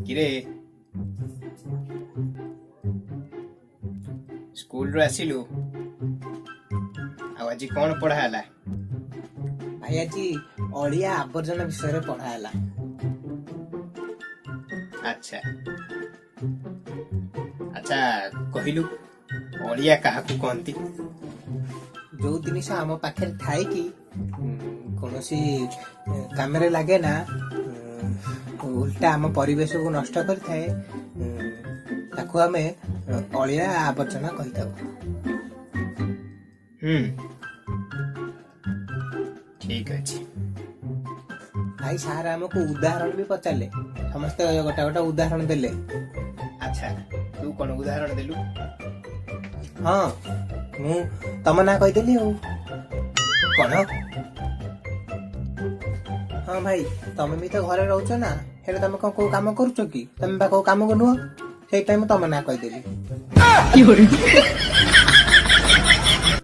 କିରେ ସ୍କୁଲରୁ ଆସିଲୁ ଆଉ ଆଜି କଣ ପଢା ହେଲା? ଭାଇ ଆଜି ଅଳିଆ ଆବର୍ଜନା ବିଷୟରେ ପଢା ହେଲା। ଆଚ୍ଛା ଆଚ୍ଛା କହିଲୁ ଅଳିଆ କାହାକୁ କହନ୍ତି? ଯୋଉ ଜିନିଷ ଆମ ପାଖରେ ଥାଏ କି କୌଣସି କାମରେ ଲାଗେ ନା, ଉଲ୍ଟା ଆମ ପରିବେଶକୁ ନଷ୍ଟ କରିଥାଏ, ତାକୁ ଆମେ ଅଳିଆ ଆବର୍ଜନା କହିଥାଉ। ଠିକ ଅଛି। ଭାଇ ସାର୍ ଆମକୁ ଉଦାହରଣ ବି ପଚାରିଲେ, ସମସ୍ତେ ଗୋଟେ ଗୋଟେ ଉଦାହରଣ ଦେଲେ। ଆଚ୍ଛା ତୁ କଣ ଉଦାହରଣ ଦେଲୁ? ହଁ, ମୁଁ ତମ ନାଁ କହିଦେଲି ଆଉ କଣ? ହଁ ଭାଇ, ତମେ ବି ତ ଘରେ ରହୁଛ ନା, ହେଲେ ତମେ କଣ କୋଉ କାମ କରୁଛ କି? ତମେ ବା କୋଉ କାମକୁ ନୁହଁ, ସେଇଥିପାଇଁ ମୁଁ ତମ ନାଁ କହିଦେଲି।